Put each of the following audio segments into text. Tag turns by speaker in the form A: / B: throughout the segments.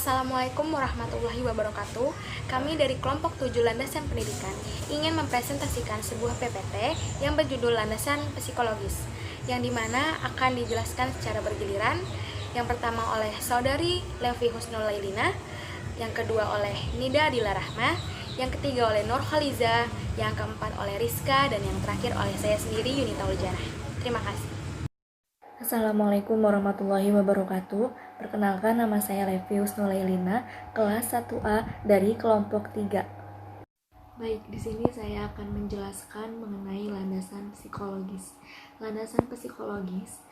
A: Assalamualaikum warahmatullahi wabarakatuh. Kami dari kelompok 7 Landasan Pendidikan ingin mempresentasikan sebuah PPT yang berjudul Landasan Psikologis, yang dimana akan dijelaskan secara bergiliran. Yang pertama oleh Saudari Levi Husnul Lailina, yang kedua oleh Nida Adila Rahma, yang ketiga oleh Nur Khaliza, yang keempat oleh Rizka, dan yang terakhir oleh saya sendiri Yunita Uljana. Terima kasih.
B: Assalamualaikum warahmatullahi wabarakatuh. Perkenalkan, nama saya Levi Husnul Lailina, kelas 1A dari kelompok 3. Baik, di sini saya akan menjelaskan mengenai landasan psikologis. Landasan psikologis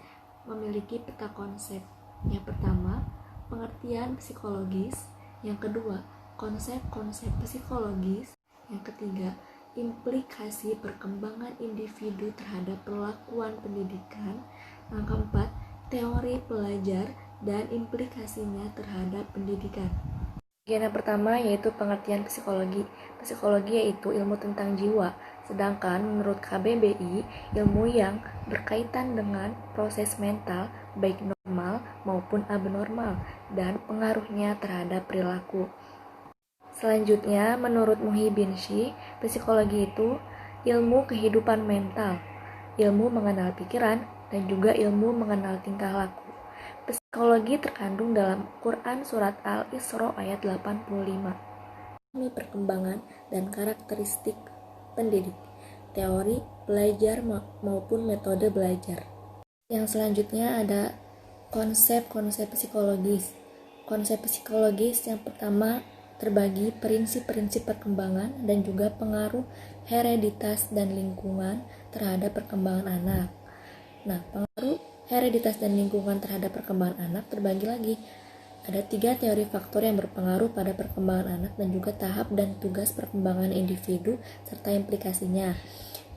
B: memiliki peta konsep. Yang pertama, pengertian psikologis. Yang kedua, konsep-konsep psikologis. Yang ketiga, implikasi perkembangan individu terhadap perlakuan pendidikan. Yang keempat, teori pelajar dan implikasinya terhadap pendidikan. Bagian yang pertama yaitu pengertian psikologi. Psikologi yaitu ilmu tentang jiwa, sedangkan menurut KBBI, ilmu yang berkaitan dengan proses mental, baik normal maupun abnormal, dan pengaruhnya terhadap perilaku. Selanjutnya, menurut Muhyiddin Syih, psikologi itu ilmu kehidupan mental, ilmu mengenal pikiran, dan juga ilmu mengenal tingkah laku. Psikologi terkandung dalam Quran Surat Al-Isra ayat 85. Ini perkembangan dan karakteristik pendidik, teori belajar maupun metode belajar. Yang selanjutnya ada konsep-konsep psikologis. Konsep psikologis yang pertama terbagi prinsip-prinsip perkembangan dan juga pengaruh hereditas dan lingkungan terhadap perkembangan anak. Nah, pengaruh hereditas dan lingkungan terhadap perkembangan anak terbagi lagi. Ada 3 teori faktor yang berpengaruh pada perkembangan anak dan juga tahap dan tugas perkembangan individu serta implikasinya.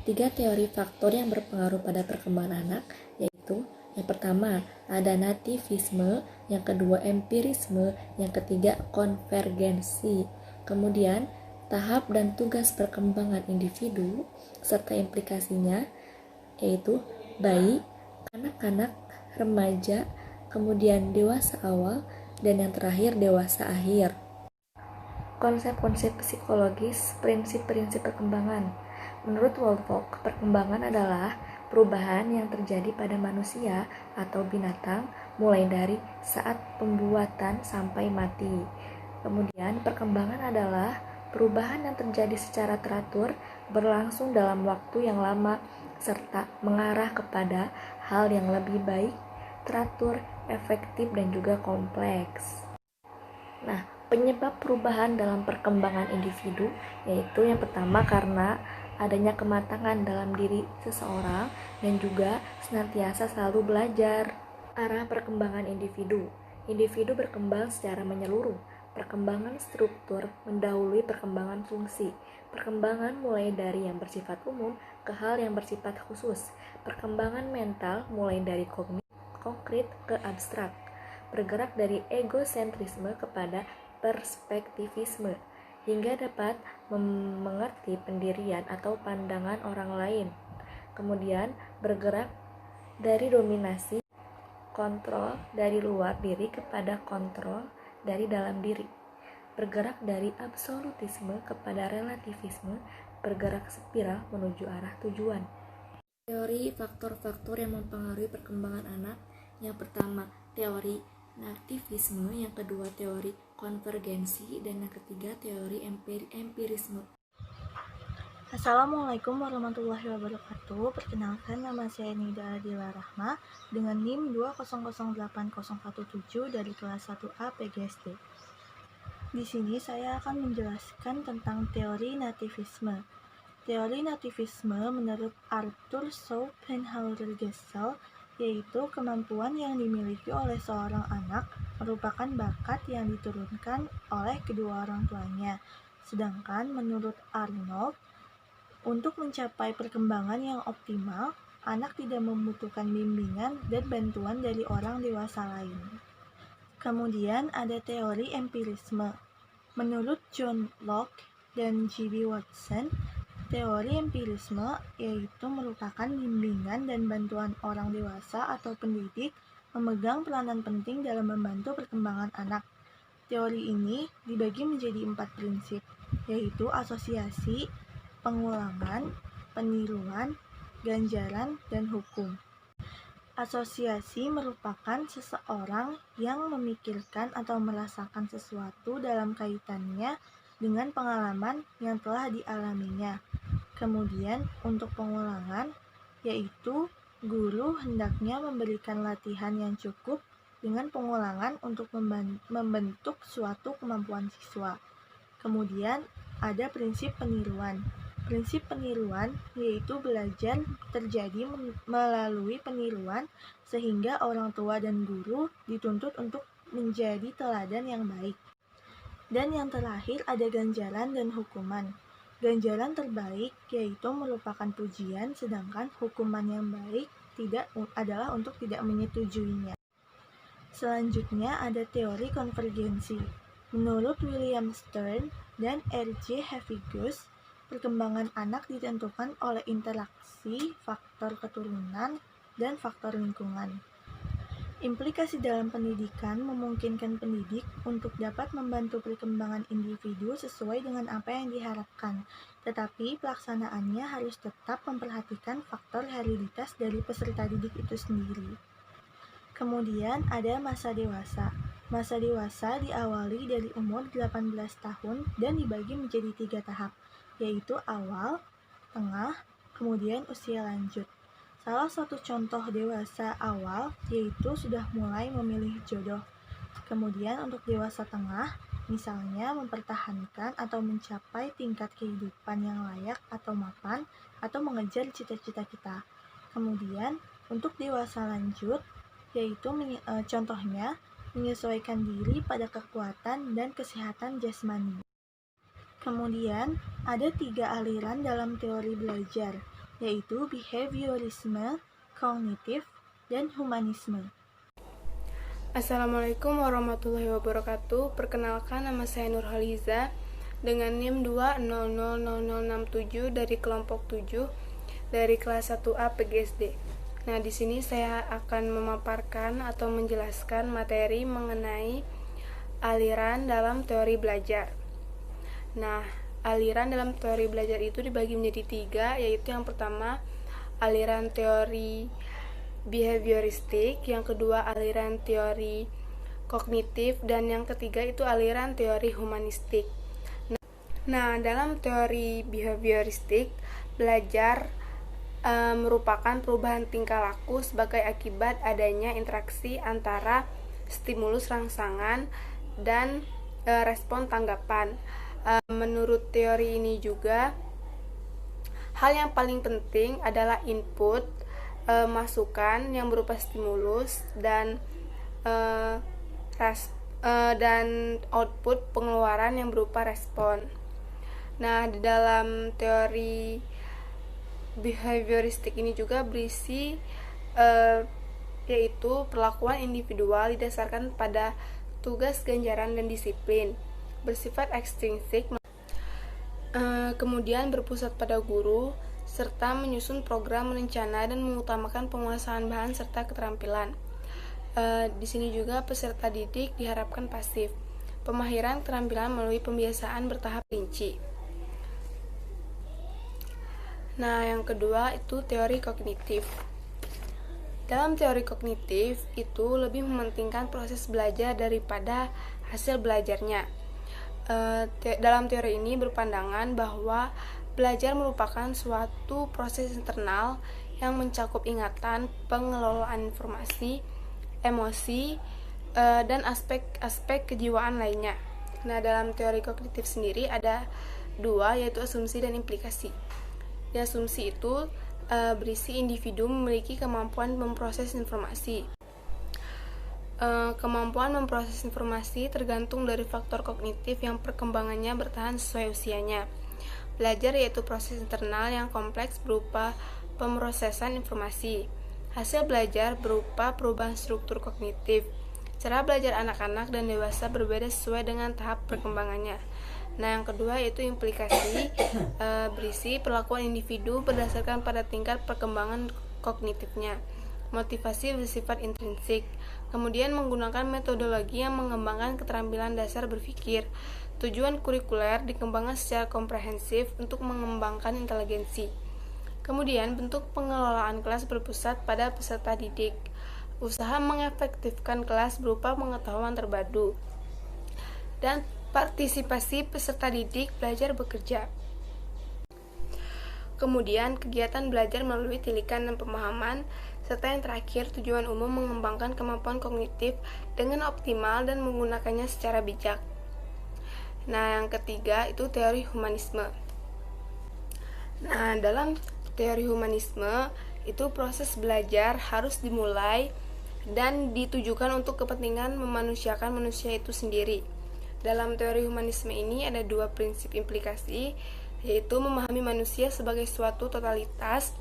B: 3 teori faktor yang berpengaruh pada perkembangan anak yaitu yang pertama ada nativisme, yang kedua empirisme, yang ketiga konvergensi. Kemudian tahap dan tugas perkembangan individu serta implikasinya yaitu bayi, kanak-kanak, remaja, kemudian dewasa awal, dan yang terakhir dewasa akhir. Konsep-konsep psikologis, prinsip-prinsip perkembangan. Menurut Wolfok, perkembangan adalah perubahan yang terjadi pada manusia atau binatang mulai dari saat pembuatan sampai mati. Kemudian perkembangan adalah perubahan yang terjadi secara teratur, berlangsung dalam waktu yang lama, serta mengarah kepada hal yang lebih baik, teratur, efektif, dan juga kompleks. Nah, penyebab perubahan dalam perkembangan individu yaitu yang pertama karena adanya kematangan dalam diri seseorang dan juga senantiasa selalu belajar. Arah perkembangan individu. Individu berkembang secara menyeluruh. Perkembangan struktur mendahului perkembangan fungsi. Perkembangan mulai dari yang bersifat umum ke hal yang bersifat khusus. Perkembangan mental mulai dari konkret ke abstrak. Bergerak dari egosentrisme kepada perspektivisme, hingga dapat mengerti pendirian atau pandangan orang lain. Kemudian bergerak dari dominasi kontrol dari luar diri kepada kontrol dari dalam diri. Bergerak dari absolutisme kepada relativisme, bergerak spiral menuju arah tujuan. Teori faktor-faktor yang mempengaruhi perkembangan anak. Yang pertama, teori nativisme, yang kedua teori konvergensi, dan yang ketiga teori empirisme.
C: Assalamualaikum warahmatullahi wabarakatuh. Perkenalkan, nama saya Nida Adila Rahma dengan NIM 2008017 dari kelas 1A PGSD. Di sini saya akan menjelaskan tentang teori nativisme. Teori nativisme menurut Arthur Schopenhauer-Gesell yaitu kemampuan yang dimiliki oleh seorang anak merupakan bakat yang diturunkan oleh kedua orang tuanya. Sedangkan menurut Arnold, untuk mencapai perkembangan yang optimal, anak tidak membutuhkan bimbingan dan bantuan dari orang dewasa lain. Kemudian ada teori empirisme. Menurut John Locke dan G.B. Watson, teori empirisme yaitu merupakan bimbingan dan bantuan orang dewasa atau pendidik memegang peranan penting dalam membantu perkembangan anak. Teori ini dibagi menjadi 4 prinsip, yaitu asosiasi, pengulangan, peniruan, ganjaran, dan hukum. Asosiasi merupakan seseorang yang memikirkan atau merasakan sesuatu dalam kaitannya dengan pengalaman yang telah dialaminya. Kemudian, untuk pengulangan, yaitu guru hendaknya memberikan latihan yang cukup dengan pengulangan untuk membentuk suatu kemampuan siswa. Kemudian, ada prinsip peniruan. Prinsip peniruan yaitu belajar terjadi melalui peniruan sehingga orang tua dan guru dituntut untuk menjadi teladan yang baik. Dan yang terakhir ada ganjaran dan hukuman. Ganjaran terbaik yaitu merupakan pujian, sedangkan hukuman yang baik adalah untuk tidak menyetujuinya. Selanjutnya ada teori konvergensi. Menurut William Stern dan R.J. Hafigus, perkembangan anak ditentukan oleh interaksi faktor keturunan dan faktor lingkungan. Implikasi dalam pendidikan memungkinkan pendidik untuk dapat membantu perkembangan individu sesuai dengan apa yang diharapkan, tetapi pelaksanaannya harus tetap memperhatikan faktor hereditas dari peserta didik itu sendiri. Kemudian ada masa dewasa. Masa dewasa diawali dari umur 18 tahun dan dibagi menjadi 3 tahap, yaitu awal, tengah, kemudian usia lanjut. Salah satu contoh dewasa awal yaitu sudah mulai memilih jodoh. Kemudian untuk dewasa tengah, misalnya mempertahankan atau mencapai tingkat kehidupan yang layak atau mapan, atau mengejar cita-cita kita. Kemudian untuk dewasa lanjut, yaitu contohnya menyesuaikan diri pada kekuatan dan kesehatan jasmani. Kemudian, ada 3 aliran dalam teori belajar, yaitu behaviorisme, kognitif, dan humanisme.
A: Assalamualaikum warahmatullahi wabarakatuh. Perkenalkan, nama saya Nurhaliza dengan NIM 2000067 dari kelompok 7 dari kelas 1A PGSD. Nah, di sini saya akan memaparkan atau menjelaskan materi mengenai aliran dalam teori belajar. Nah, aliran dalam teori belajar itu dibagi menjadi 3, yaitu yang pertama aliran teori behavioristik, yang kedua aliran teori kognitif, dan yang ketiga itu aliran teori humanistik. Nah, dalam teori behavioristik, belajar merupakan perubahan tingkah laku sebagai akibat adanya interaksi antara stimulus rangsangan dan respon tanggapan. Menurut teori ini juga, hal yang paling penting adalah input, masukan yang berupa stimulus, dan output pengeluaran yang berupa respon. Nah, di dalam teori behavioristik ini juga berisi yaitu perlakuan individual didasarkan pada tugas, ganjaran, dan disiplin, bersifat ekstrinsik, kemudian berpusat pada guru, serta menyusun program rencana dan mengutamakan penguasaan bahan serta keterampilan. Di sini juga peserta didik diharapkan pasif, pemahiran keterampilan melalui pembiasaan bertahap rinci. Nah, yang kedua itu teori kognitif. Dalam teori kognitif itu lebih mementingkan proses belajar daripada hasil belajarnya. Dalam teori ini berpandangan bahwa belajar merupakan suatu proses internal yang mencakup ingatan, pengelolaan informasi, emosi, dan aspek-aspek kejiwaan lainnya. Nah, dalam teori kognitif sendiri ada 2, yaitu asumsi dan implikasi. Di asumsi itu berisi individu memiliki kemampuan memproses informasi. Kemampuan memproses informasi tergantung dari faktor kognitif yang perkembangannya bertahan sesuai usianya. Belajar yaitu proses internal yang kompleks berupa pemrosesan informasi. Hasil belajar berupa perubahan struktur kognitif. Cara belajar anak-anak dan dewasa berbeda sesuai dengan tahap perkembangannya. Nah, yang kedua yaitu implikasi, berisi perlakuan individu berdasarkan pada tingkat perkembangan kognitifnya. Motivasi bersifat intrinsik, Kemudian menggunakan metodologi yang mengembangkan keterampilan dasar berpikir. Tujuan kurikuler dikembangkan secara komprehensif untuk mengembangkan inteligensi. Kemudian bentuk pengelolaan kelas berpusat pada peserta didik. Usaha mengefektifkan kelas berupa pengetahuan terpadu dan partisipasi peserta didik belajar bekerja. Kemudian kegiatan belajar melalui tilikan dan pemahaman, serta yang terakhir tujuan umum mengembangkan kemampuan kognitif dengan optimal dan menggunakannya secara bijak. Nah, yang ketiga itu teori humanisme. Nah, dalam teori humanisme itu proses belajar harus dimulai dan ditujukan untuk kepentingan memanusiakan manusia itu sendiri. Dalam teori humanisme ini ada dua prinsip implikasi, yaitu memahami manusia sebagai suatu totalitas.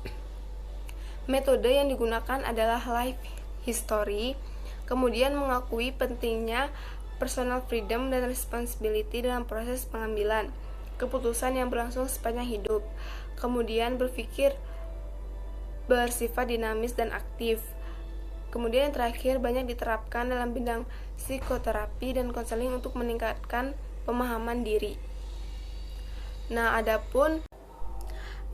A: Metode yang digunakan adalah life history, kemudian mengakui pentingnya personal freedom dan responsibility dalam proses pengambilan keputusan yang berlangsung sepanjang hidup. Kemudian berpikir bersifat dinamis dan aktif. Kemudian yang terakhir banyak diterapkan dalam bidang psikoterapi dan konseling untuk meningkatkan pemahaman diri. Nah, adapun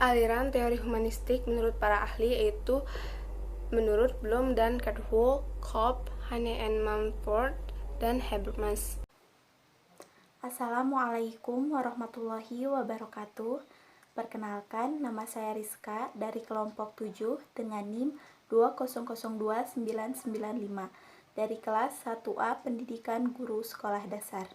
A: aliran teori humanistik menurut para ahli yaitu menurut Bloom dan Cadwell, Cobb, Hane and Mumford, dan Habermas.
B: Assalamualaikum warahmatullahi wabarakatuh. Perkenalkan, nama saya Rizka dari kelompok 7 dengan NIM 2002995 dari kelas 1A Pendidikan Guru Sekolah Dasar.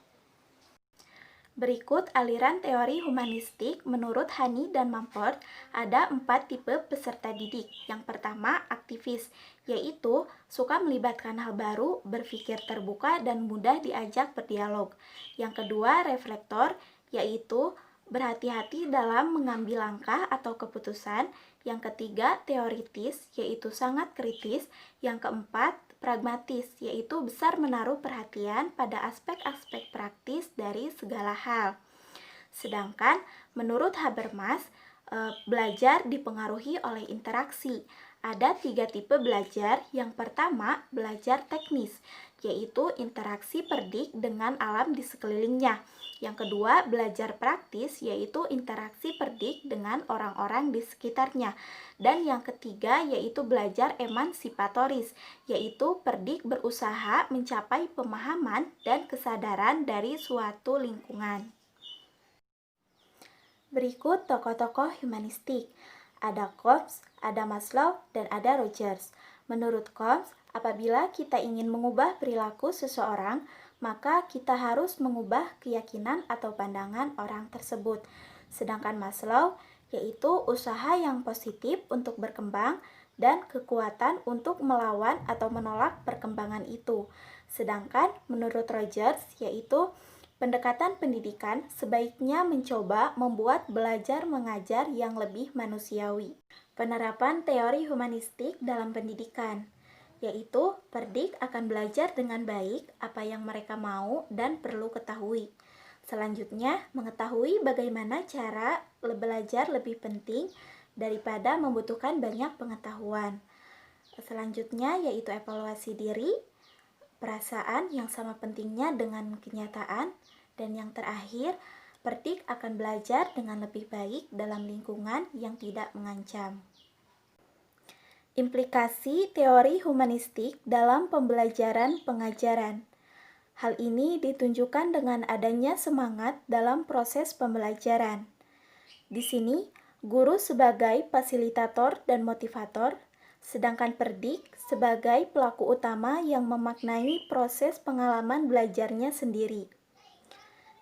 B: Berikut aliran teori humanistik menurut Hani dan Mumford. Ada 4 tipe peserta didik. Yang pertama, aktivis, yaitu suka melibatkan hal baru, berpikir terbuka, dan mudah diajak berdialog. Yang kedua, reflektor, yaitu berhati-hati dalam mengambil langkah atau keputusan. Yang ketiga, teoritis, yaitu sangat kritis. Yang keempat, pragmatis, yaitu besar menaruh perhatian pada aspek-aspek praktis dari segala hal. Sedangkan menurut Habermas, belajar dipengaruhi oleh interaksi. Ada 3 tipe belajar. Yang pertama, belajar teknis, yaitu interaksi perdik dengan alam di sekelilingnya. Yang kedua, belajar praktis, yaitu interaksi perdik dengan orang-orang di sekitarnya. Dan yang ketiga, yaitu belajar emansipatoris, yaitu perdik berusaha mencapai pemahaman dan kesadaran dari suatu lingkungan. Berikut tokoh-tokoh humanistik. Ada Combs, ada Maslow, dan ada Rogers. Menurut Combs, apabila kita ingin mengubah perilaku seseorang, maka kita harus mengubah keyakinan atau pandangan orang tersebut. Sedangkan Maslow, yaitu usaha yang positif untuk berkembang dan kekuatan untuk melawan atau menolak perkembangan itu. Sedangkan menurut Rogers, yaitu pendekatan pendidikan sebaiknya mencoba membuat belajar mengajar yang lebih manusiawi. Penerapan teori humanistik dalam pendidikan, yaitu perdik akan belajar dengan baik apa yang mereka mau dan perlu ketahui. Selanjutnya, mengetahui bagaimana cara belajar lebih penting daripada membutuhkan banyak pengetahuan. Selanjutnya, yaitu evaluasi diri, perasaan yang sama pentingnya dengan kenyataan, dan yang terakhir, perdik akan belajar dengan lebih baik dalam lingkungan yang tidak mengancam. Implikasi teori humanistik dalam pembelajaran pengajaran. Hal ini ditunjukkan dengan adanya semangat dalam proses pembelajaran. Di sini, guru sebagai fasilitator dan motivator, sedangkan perdik sebagai pelaku utama yang memaknai proses pengalaman belajarnya sendiri.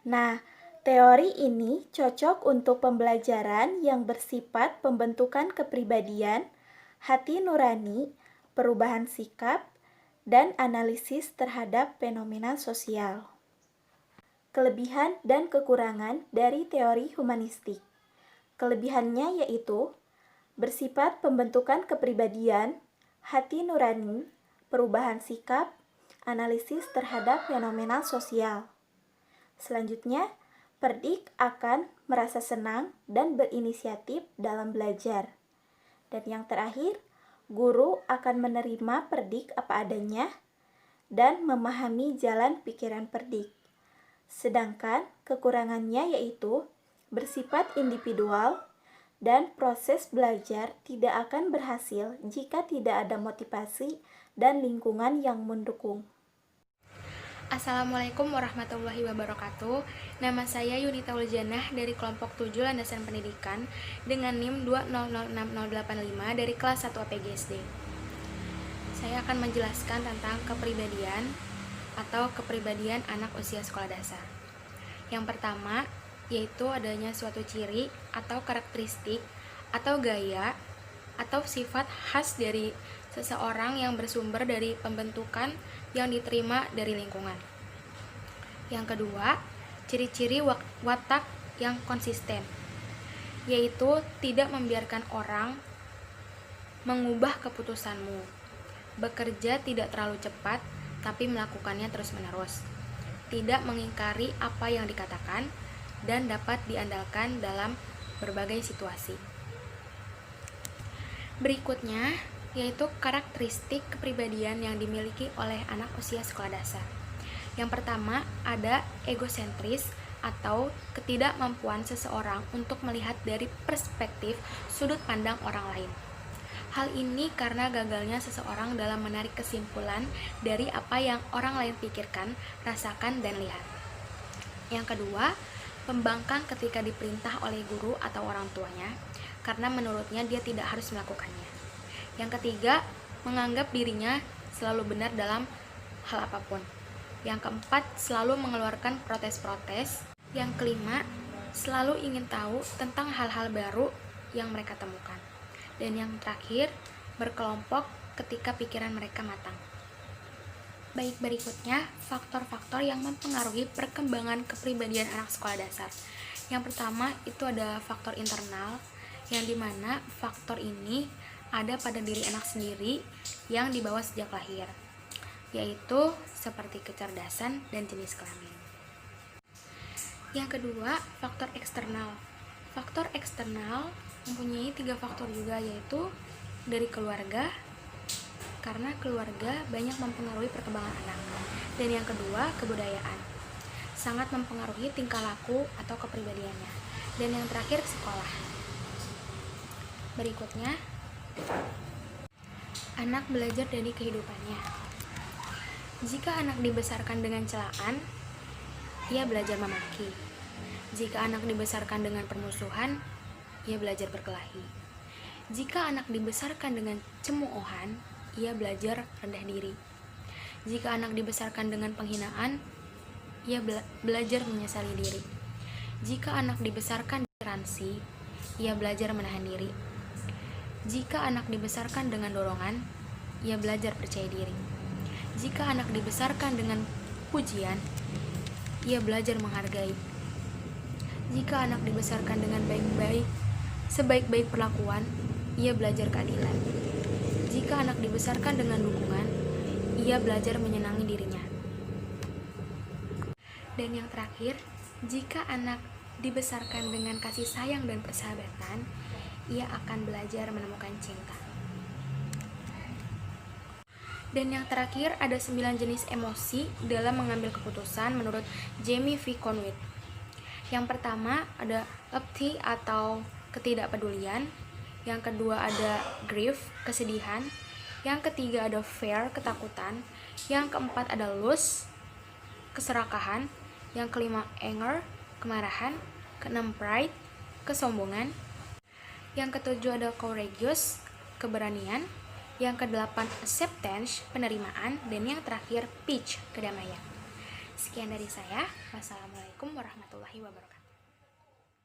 B: Nah, teori ini cocok untuk pembelajaran yang bersifat pembentukan kepribadian, hati nurani, perubahan sikap, dan analisis terhadap fenomena sosial. Kelebihan dan kekurangan dari teori humanistik. Kelebihannya yaitu bersifat pembentukan kepribadian, hati nurani, perubahan sikap, analisis terhadap fenomena sosial. Selanjutnya, perdik akan merasa senang dan berinisiatif dalam belajar. Dan yang terakhir, guru akan menerima perdik apa adanya
C: dan memahami jalan pikiran Perdik. Sedangkan kekurangannya yaitu bersifat individual dan proses belajar tidak akan berhasil jika tidak ada motivasi dan lingkungan yang mendukung.
A: Assalamualaikum warahmatullahi wabarakatuh. Nama saya Yunita Uljannah dari kelompok 7 Landasan Pendidikan dengan NIM 2006085 dari kelas 1 APGSD. Saya akan menjelaskan tentang kepribadian atau kepribadian anak usia sekolah dasar. Yang pertama, yaitu adanya suatu ciri atau karakteristik atau gaya atau sifat khas dari seseorang yang bersumber dari pembentukan yang diterima dari lingkungan. Yang kedua, ciri-ciri watak yang konsisten, yaitu tidak membiarkan orang mengubah keputusanmu, bekerja tidak terlalu cepat tapi melakukannya terus-menerus, tidak mengingkari apa yang dikatakan, dan dapat diandalkan dalam berbagai situasi. Berikutnya, yaitu karakteristik kepribadian yang dimiliki oleh anak usia sekolah dasar. Yang pertama, ada egosentris atau ketidakmampuan seseorang untuk melihat dari perspektif sudut pandang orang lain. Hal ini karena gagalnya seseorang dalam menarik kesimpulan dari apa yang orang lain pikirkan, rasakan, dan lihat. Yang kedua, pembangkang ketika diperintah oleh guru atau orang tuanya, karena menurutnya dia tidak harus melakukannya. Yang ketiga, menganggap dirinya selalu benar dalam hal apapun. Yang keempat, selalu mengeluarkan protes-protes. Yang kelima, selalu ingin tahu tentang hal-hal baru yang mereka temukan. Dan yang terakhir, berkelompok ketika pikiran mereka matang. Baik, berikutnya faktor-faktor yang mempengaruhi perkembangan kepribadian anak sekolah dasar. Yang pertama itu ada faktor internal, yang dimana faktor ini ada pada diri anak sendiri yang dibawa sejak lahir, yaitu seperti kecerdasan dan jenis kelamin. Yang kedua, faktor eksternal. Faktor eksternal mempunyai 3 faktor juga, yaitu dari keluarga, karena keluarga banyak mempengaruhi perkembangan anak. Dan yang kedua, kebudayaan, sangat mempengaruhi tingkah laku atau kepribadiannya. Dan yang terakhir, sekolah. Berikutnya, anak belajar dari kehidupannya. Jika anak dibesarkan dengan celaan, ia belajar memaki. Jika anak dibesarkan dengan permusuhan, ia belajar berkelahi. Jika anak dibesarkan dengan cemoohan, ia belajar rendah diri. Jika anak dibesarkan dengan penghinaan, ia belajar menyesali diri. Jika anak dibesarkan dengan toleransi, ia belajar menahan diri. Jika anak dibesarkan dengan dorongan, ia belajar percaya diri. Jika anak dibesarkan dengan pujian, ia belajar menghargai. Jika anak dibesarkan dengan sebaik-baik perlakuan, ia belajar keadilan. Jika anak dibesarkan dengan dukungan, ia belajar menyenangi dirinya. Dan yang terakhir, jika anak dibesarkan dengan kasih sayang dan persahabatan, ia akan belajar menemukan cinta. Dan yang terakhir, ada 9 jenis emosi dalam mengambil keputusan menurut Jamie V. Conway. Yang pertama ada apathy atau ketidakpedulian. Yang kedua ada grief, kesedihan. Yang ketiga ada fear, ketakutan. Yang keempat ada lust, keserakahan. Yang kelima anger, kemarahan. Keenam pride, kesombongan. Yang ketujuh ada courageous, keberanian. Yang kedelapan acceptance, penerimaan. Dan yang terakhir peace, kedamaian. Sekian dari saya. Wassalamualaikum warahmatullahi wabarakatuh.